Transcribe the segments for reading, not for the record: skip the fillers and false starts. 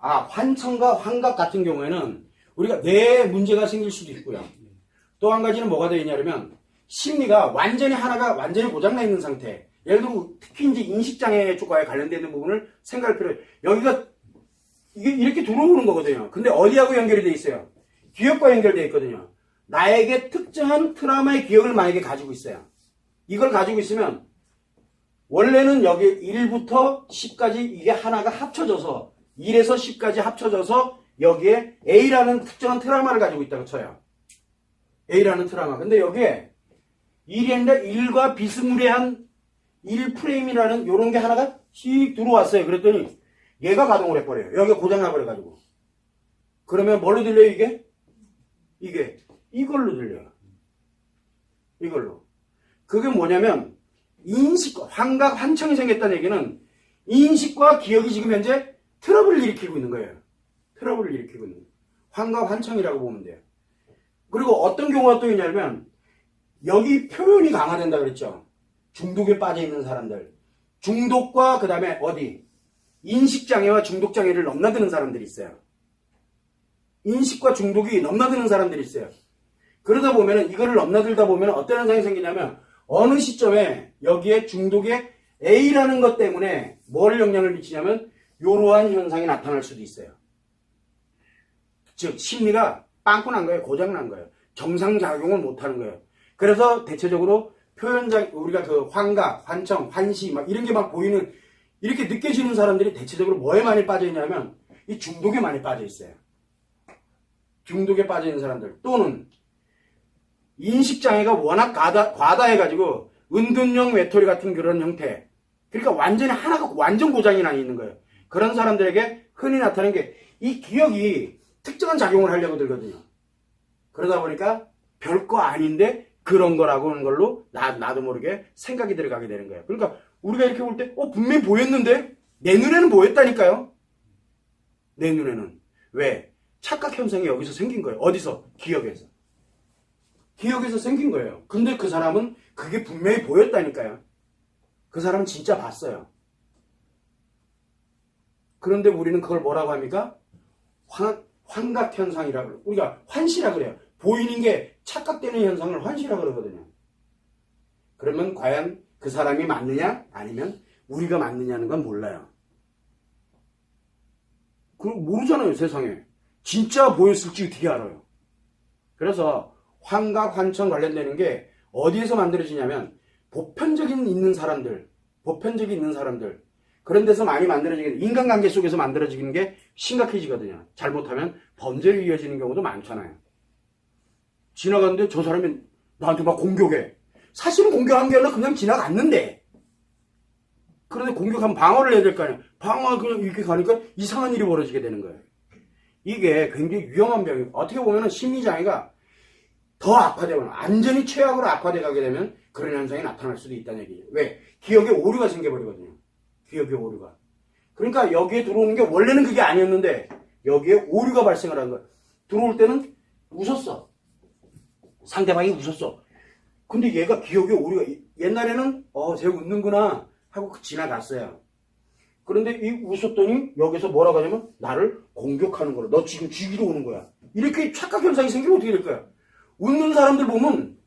환청과 환각 같은 경우에는 우리가 뇌에 문제가 생길 수도 있고요. 또 한 가지는 뭐가 되어 있냐면 심리가 완전히 하나가 완전히 고장나 있는 상태. 예를 들어 특히 이제 인식장애 쪽과 관련되는 부분을 생각할 필요해요. 여기가 이게 이렇게 들어오는 거거든요. 근데 어디하고 연결이 돼 있어요? 기억과 연결되어 있거든요. 나에게 특정한 트라우마의 기억을 만약에 가지고 있어요. 이걸 가지고 있으면 원래는 여기 1부터 10까지 이게 하나가 합쳐져서 1에서 10까지 합쳐져서 여기에 A라는 특정한 트라우마를 가지고 있다고 쳐요. A라는 트라우마. 근데 여기에 1이 아니라 1과 비스무리한 1프레임이라는 요런 게 하나가 씩 들어왔어요. 그랬더니 얘가 가동을 해버려요. 여기가 고장나버려가지고. 그러면 뭘로 들려요, 이게? 이걸로 들려요. 이걸로. 그게 뭐냐면 인식과 환각, 환청이 생겼다는 얘기는 인식과 기억이 지금 현재 트러블을 일으키고 있는 거예요. 트러블을 일으키고 있는 거예요. 환각, 환청이라고 보면 돼요. 그리고 어떤 경우가 또 있냐면 여기 표현이 강화된다 그랬죠. 중독에 빠져 있는 사람들. 중독과 그 다음에 어디? 인식장애와 중독장애를 넘나드는 사람들이 있어요. 인식과 중독이 넘나드는 사람들이 있어요. 그러다 보면은 이거를 넘나들다 보면 어떤 현상이 생기냐면 어느 시점에 여기에 중독의 A라는 것 때문에 뭘 영향을 미치냐면 이러한 현상이 나타날 수도 있어요. 즉 심리가 빵꾸 난 거예요. 고장 난 거예요. 정상작용을 못하는 거예요. 그래서 대체적으로 우리가 그 환각, 환청, 환시 막 이런 게 막 보이는 이렇게 느껴지는 사람들이 대체적으로 뭐에 많이 빠져 있냐면 이 중독에 많이 빠져 있어요. 중독에 빠져 있는 사람들 또는 인식장애가 워낙 과다해가지고 은둔형 외톨이 같은 그런 형태. 그러니까 완전히 하나가 완전 고장이 나 있는 거예요. 그런 사람들에게 흔히 나타나는 게 이 기억이 특정한 작용을 하려고 들거든요. 그러다 보니까 별거 아닌데 그런 거라고 하는 걸로 나도 모르게 생각이 들어가게 되는 거예요. 그러니까 우리가 이렇게 볼 때 분명히 보였는데 내 눈에는 보였다니까요. 내 눈에는. 왜? 착각 현상이 여기서 생긴 거예요. 어디서? 기억에서. 기억에서 생긴 거예요. 근데 그 사람은 그게 분명히 보였다니까요. 그 사람은 진짜 봤어요. 그런데 우리는 그걸 뭐라고 합니까? 환각 현상이라고 그래요. 우리가 환시라 그래요. 보이는 게 착각되는 현상을 환시라 그러거든요. 그러면 과연 그 사람이 맞느냐? 아니면 우리가 맞느냐는 건 몰라요. 그걸 모르잖아요, 세상에. 진짜 보였을지 어떻게 알아요? 그래서 환각, 환청 관련되는 게 어디에서 만들어지냐면 보편적인 있는 사람들, 그런 데서 많이 만들어지는 인간관계 속에서 만들어지는 게 심각해지거든요. 잘못하면 범죄로 이어지는 경우도 많잖아요. 지나갔는데 저 사람이 나한테 막 공격해. 사실은 공격한 게 아니라 그냥 지나갔는데. 그런데 공격하면 방어를 해야 될 거 아니에요. 방어가 그냥 이렇게 가니까 이상한 일이 벌어지게 되는 거예요. 이게 굉장히 위험한 병이에요. 어떻게 보면 심리장애가 더 악화되거나 완전히 최악으로 악화돼 가게 되면 그런 현상이 나타날 수도 있다는 얘기예요. 왜? 기억에 오류가 생겨버리거든요. 기억에 오류가. 그러니까 여기에 들어오는 게 원래는 그게 아니었는데 여기에 오류가 발생을 한 거예요. 들어올 때는 웃었어. 상대방이 웃었어. 근데 얘가 기억에 오류가 옛날에는 쟤 웃는구나 하고 지나갔어요. 그런데 이 웃었더니 여기서 뭐라고 하냐면 나를 공격하는 거야. 너 지금 죽이러 오는 거야. 이렇게 착각 현상이 생기면 어떻게 될 거야? 웃는 사람들 보면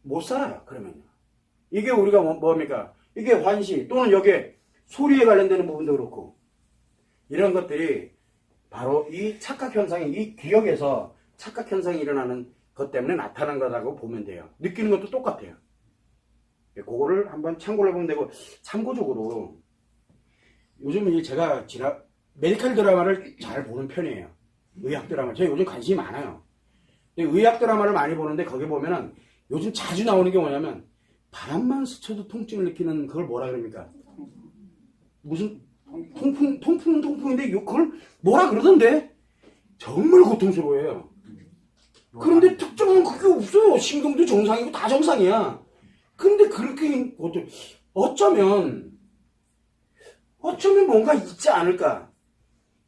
못 살아요. 그러면요. 이게 우리가 뭡니까? 이게 환시 또는 여기에 소리에 관련되는 부분도 그렇고 이런 것들이 바로 이 착각 현상이 이 기억에서 착각 현상이 일어나는 것 때문에 나타난 거라고 보면 돼요. 느끼는 것도 똑같아요. 그거를 한번 참고를 해보면 되고 참고적으로 요즘 제가 메디컬 드라마를 잘 보는 편이에요. 의학 드라마. 제가 요즘 관심이 많아요. 의학 드라마를 많이 보는데 거기 보면은 요즘 자주 나오는 게 뭐냐면 바람만 스쳐도 통증을 느끼는 그걸 뭐라 그럽니까? 무슨 통풍은 통풍인데 그걸 뭐라 그러던데? 정말 고통스러워요. 그런데 특정은 그게 없어요. 신경도 정상이고 다 정상이야. 근데 그렇게 어쩌면 뭔가 있지 않을까?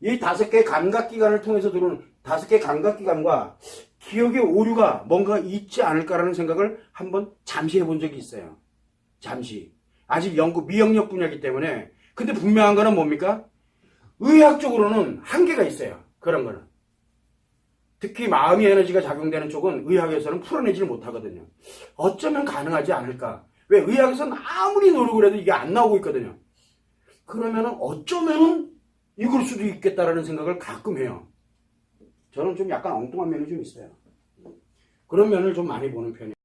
이 5개 감각기관을 통해서 들어오는 5개 감각기관과 기억의 오류가 뭔가 있지 않을까라는 생각을 한번 잠시 해본 적이 있어요. 잠시. 아직 미영역 분야이기 때문에. 근데 분명한 거는 뭡니까? 의학적으로는 한계가 있어요. 그런 거는. 특히 마음의 에너지가 작용되는 쪽은 의학에서는 풀어내지를 못하거든요. 어쩌면 가능하지 않을까. 왜 의학에서는 아무리 노력을 해도 이게 안 나오고 있거든요. 그러면은 어쩌면 이걸 수도 있겠다라는 생각을 가끔 해요. 저는 좀 약간 엉뚱한 면이 좀 있어요. 그런 면을 좀 많이 보는 편이에요.